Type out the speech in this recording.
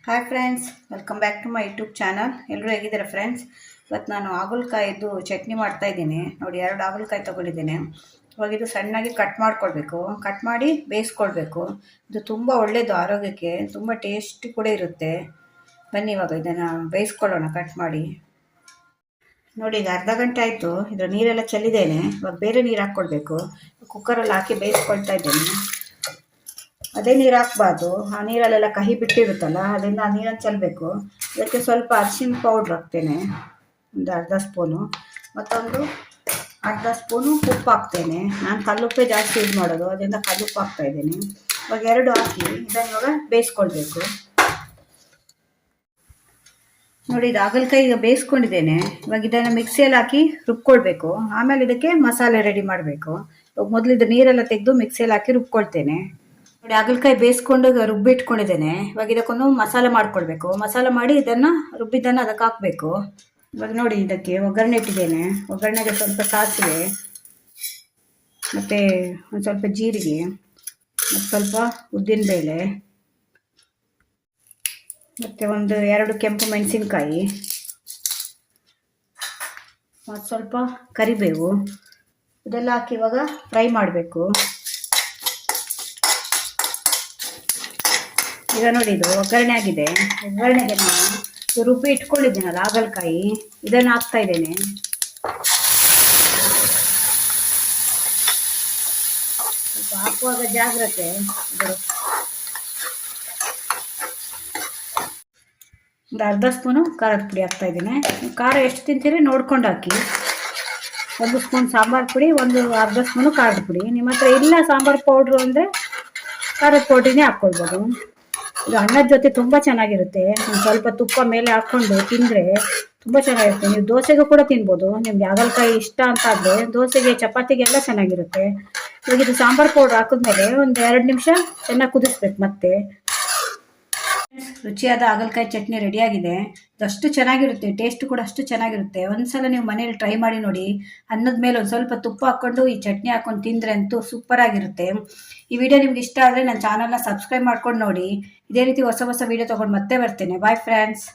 Hi friends, welcome back to my YouTube channel. ಎಲ್ಲರೂ ಹೇಗಿದ್ದಾರೆ friends? ಇವತ್ತು ನಾನು ಹಾಗಲಕಾಯಿದು ಚಟ್ನಿ ಮಾಡ್ತಾಯಿದ್ದೀನಿ. ನೋಡಿ, 2 ಹಾಗಲಕಾಯಿ ತೊಗೊಂಡಿದ್ದೀನಿ. ಇವಾಗ ಇದು ಸಣ್ಣಾಗಿ ಕಟ್ ಮಾಡ್ಕೊಳ್ಬೇಕು. ಕಟ್ ಮಾಡಿ ಬೇಯಿಸ್ಕೊಳ್ಬೇಕು. ಇದು ತುಂಬ ಒಳ್ಳೆಯದು, ಆರೋಗ್ಯಕ್ಕೆ ತುಂಬ ಟೇಸ್ಟಿ ಕೂಡ ಇರುತ್ತೆ. ಬನ್ನಿ ಇವಾಗ ಇದನ್ನು ಬೇಯಿಸ್ಕೊಳ್ಳೋಣ ಕಟ್ ಮಾಡಿ. ನೋಡಿ, ಈಗ ಅರ್ಧ ಗಂಟೆ ಆಯಿತು. ಇದರ ನೀರೆಲ್ಲ ಚೆಲ್ಲಿದ್ದೇನೆ. ಇವಾಗ ಬೇರೆ ನೀರು ಹಾಕ್ಕೊಳ್ಬೇಕು. ಕುಕ್ಕರಲ್ಲಿ ಹಾಕಿ ಬೇಯಿಸ್ಕೊಳ್ತಾ ಇದ್ದೇನೆ. ಅದೇ ನೀರು ಹಾಕ್ಬಾರ್ದು, ಆ ನೀರಲ್ಲೆಲ್ಲ ಕಹಿ ಬಿಟ್ಟಿರುತ್ತಲ್ಲ, ಅದರಿಂದ ಆ ನೀರನ್ನು ಚೆಲ್ಲಬೇಕು. ಇದಕ್ಕೆ ಸ್ವಲ್ಪ ಅರಿಶಿನ ಪೌಡ್ರ್ ಹಾಕ್ತೇನೆ, ಒಂದು ಅರ್ಧ ಸ್ಪೂನು. ಮತ್ತೊಂದು ಅರ್ಧ ಸ್ಪೂನು ಉಪ್ಪು ಹಾಕ್ತೇನೆ. ನಾನು ಕಲ್ಲುಪ್ಪೇ ಜಾಸ್ತಿ ಯೂಸ್ ಮಾಡೋದು, ಅದರಿಂದ ಕಲ್ಲುಪ್ಪು ಹಾಕ್ತಾಯಿದ್ದೀನಿ. ಇವಾಗ 2 ಹಾಕಿ ಇದನ್ನು ಇವಾಗ ಬೇಯಿಸ್ಕೊಳ್ಬೇಕು. ನೋಡಿ, ಇದು ಹಾಗಲಕಾಯಿ ಈಗ ಬೇಯಿಸ್ಕೊಂಡಿದ್ದೇನೆ. ಇವಾಗ ಇದನ್ನು ಮಿಕ್ಸಿಯಲ್ಲಿ ಹಾಕಿ ರುಬ್ಕೊಳ್ಬೇಕು. ಆಮೇಲೆ ಇದಕ್ಕೆ ಮಸಾಲೆ ರೆಡಿ ಮಾಡಬೇಕು. ಇವಾಗ ಮೊದಲು ಇದು ನೀರೆಲ್ಲ ತೆಗೆದು ಮಿಕ್ಸಿಯಲ್ಲಿ ಹಾಕಿ ರುಬ್ಕೊಳ್ತೇನೆ. ನೋಡಿ, ಹಾಗಲಕಾಯಿ ಬೇಯಿಸ್ಕೊಂಡು ರುಬ್ಬಿಟ್ಕೊಂಡಿದ್ದೇನೆ. ಇವಾಗ ಇದಕ್ಕೊಂದು ಮಸಾಲೆ ಮಾಡ್ಕೊಳ್ಬೇಕು. ಮಸಾಲೆ ಮಾಡಿ ಇದನ್ನು ರುಬ್ಬಿದ್ದನ್ನು ಅದಕ್ಕೆ ಹಾಕಬೇಕು. ಇವಾಗ ನೋಡಿ, ಇದಕ್ಕೆ ಒಗ್ಗರಣೆ ಇಟ್ಟಿದ್ದೇನೆ. ಒಗ್ಗರಣೆಗೆ ಸ್ವಲ್ಪ ಸಾಸಿವೆ, ಮತ್ತು ಒಂದು ಸ್ವಲ್ಪ ಜೀರಿಗೆ, ಮತ್ತು ಸ್ವಲ್ಪ ಉದ್ದಿನಬೇಳೆ, ಮತ್ತು ಒಂದು 2 ಕೆಂಪು ಮೆಣಸಿನ್ಕಾಯಿ, ಮತ್ತು ಸ್ವಲ್ಪ ಕರಿಬೇವು, ಇದೆಲ್ಲ ಹಾಕಿ ಇವಾಗ ಫ್ರೈ ಮಾಡಬೇಕು. ಈಗ ನೋಡಿ, ಇದು ಒಗ್ಗರಣೆ ಆಗಿದೆ. ಒಗ್ಗರಣೆಗೆ ನಾನು ರುಬ್ಬಿ ಇಟ್ಕೊಂಡಿದ್ದೀನಲ್ಲ ಹಾಗಲಕಾಯಿ, ಇದನ್ನು ಹಾಕ್ತಾ ಇದ್ದೇನೆ. ಸ್ವಲ್ಪ ಹಾಕುವಾಗ ಜಾಗ್ರತೆ. ಒಂದು ಅರ್ಧ ಸ್ಪೂನು ಖಾರದ ಪುಡಿ ಹಾಕ್ತಾ ಇದ್ದೀನಿ. ಖಾರ ಎಷ್ಟು ತಿಂತೀರಿ ನೋಡ್ಕೊಂಡು ಹಾಕಿ. 1 ಸ್ಪೂನ್ ಸಾಂಬಾರು ಪುಡಿ, ಒಂದು ಅರ್ಧ ಸ್ಪೂನು ಖಾರದ ಪುಡಿ. ನಿಮ್ಮ ಹತ್ರ ಇಲ್ಲ ಸಾಂಬಾರು ಪೌಡ್ರು ಅಂದರೆ ಖಾರದ ಪೌಡ್ರಿನೇ ಹಾಕ್ಕೊಳ್ಬೋದು. ಇದು ಅನ್ನದ ಜೊತೆ ತುಂಬ ಚೆನ್ನಾಗಿರುತ್ತೆ. ಒಂದು ಸ್ವಲ್ಪ ತುಪ್ಪ ಮೇಲೆ ಹಾಕ್ಕೊಂಡು ತಿಂದರೆ ತುಂಬ ಚೆನ್ನಾಗಿರುತ್ತೆ. ನೀವು ದೋಸೆಗೂ ಕೂಡ ತಿನ್ಬೋದು. ನಿಮ್ಗೆ ಹಾಗಲಕಾಯಿ ಇಷ್ಟ ಅಂತ ಆದರೆ ದೋಸೆಗೆ, ಚಪಾತಿಗೆಲ್ಲ ಚೆನ್ನಾಗಿರುತ್ತೆ. ಇವಾಗ ಇದು ಸಾಂಬಾರು ಪೌಡ್ರ್ ಹಾಕಿದ್ಮೇಲೆ ಒಂದು 2 ನಿಮಿಷ ಚೆನ್ನಾಗಿ ಕುದಿಸ್ಬೇಕು. ಮತ್ತೆ ರುಚಿಯಾದ ಹಾಗಲಕಾಯಿ ಚಟ್ನಿ ರೆಡಿಯಾಗಿದೆ. ಅಷ್ಟು ಚೆನ್ನಾಗಿರುತ್ತೆ, ಟೇಸ್ಟ್ ಕೂಡ ಅಷ್ಟು ಚೆನ್ನಾಗಿರುತ್ತೆ. ಒಂದ್ಸಲ ನೀವು ಮನೇಲಿ ಟ್ರೈ ಮಾಡಿ ನೋಡಿ. ಅನ್ನದ ಮೇಲೆ ಒಂದು ಸ್ವಲ್ಪ ತುಪ್ಪ ಹಾಕ್ಕೊಂಡು ಈ ಚಟ್ನಿ ಹಾಕ್ಕೊಂಡು ತಿಂದರೆ ಅಂತೂ ಸೂಪರ್ ಆಗಿರುತ್ತೆ. ಈ ವಿಡಿಯೋ ನಿಮ್ಗೆ ಇಷ್ಟ ಆದರೆ ನನ್ನ ಚಾನಲ್ನ ಸಬ್ಸ್ಕ್ರೈಬ್ ಮಾಡ್ಕೊಂಡು ನೋಡಿ. ಇದೇ ರೀತಿ ಹೊಸ ಹೊಸ ವಿಡಿಯೋ ತೊಗೊಂಡು ಮತ್ತೆ ಬರ್ತೇನೆ. Bye friends.